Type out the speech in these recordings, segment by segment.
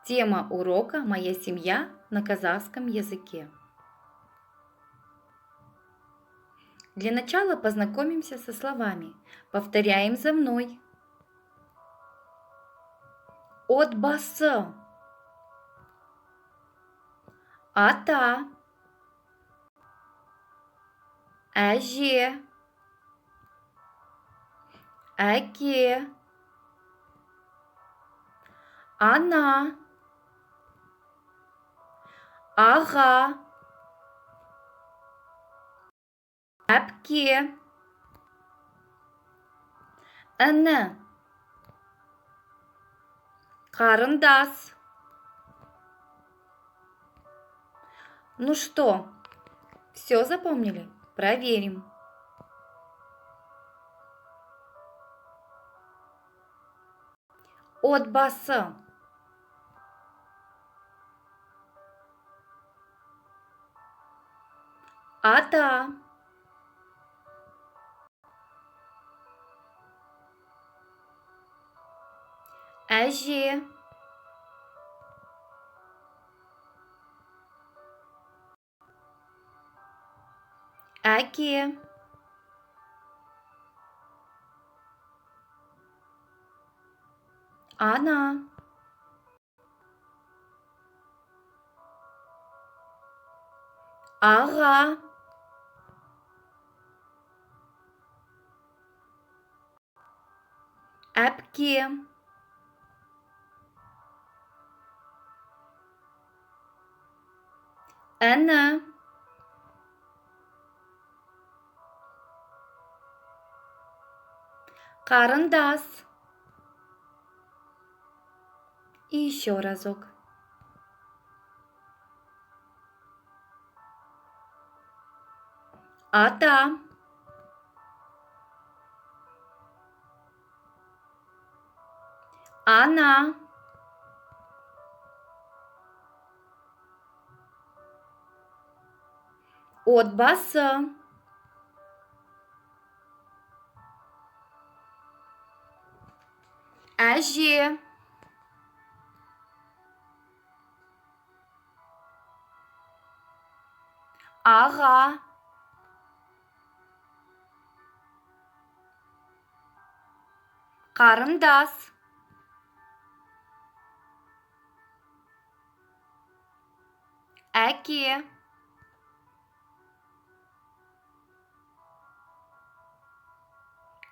Тема урока «Моя семья» на казахском языке. Для начала познакомимся со словами. Повторяем за мной. Отбасы. Ата. Әже. Әке. Ана. Аға. Әпке. Іні. Қарындас. Ну что, все запомнили? Проверим. Отбасы. Ата. Әже. Әке. Ана. Аға. Әпке. Іні. Қарындас. И еще разок. Ата. Ана. Отбасы. Әже. Аға. Қарындас. Әке.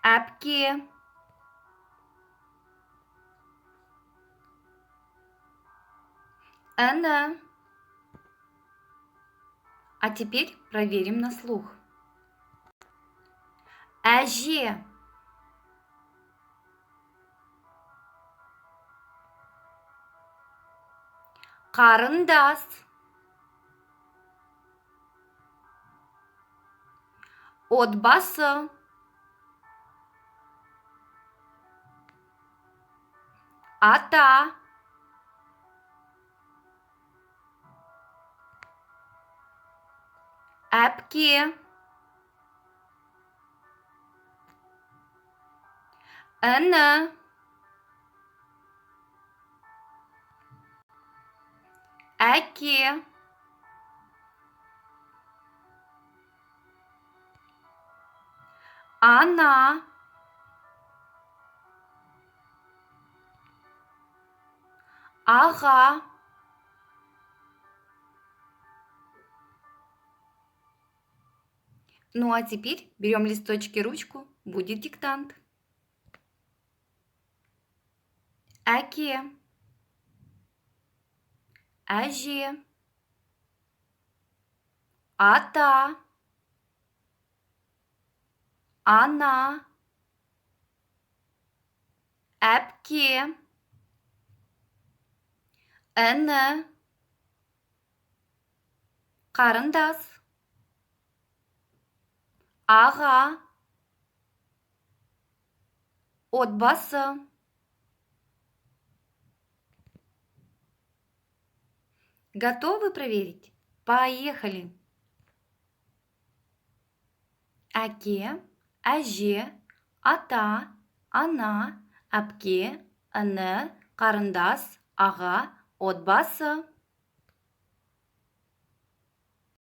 Әпке. Іні. А теперь проверим на слух. Әже. Қарындас. Отбасы. Ата. Әпке. Іні. Әке. Ана. Аға. Ну а теперь берем листочки, ручку, будет диктант. Әке. Әже. Ата. Ана. Әпке. Іні. Қарындас. Аға. Отбасы. Готовы проверить? Поехали! Әке, әже, ата, ана, әпке, іні, қарындас, аға, От басы.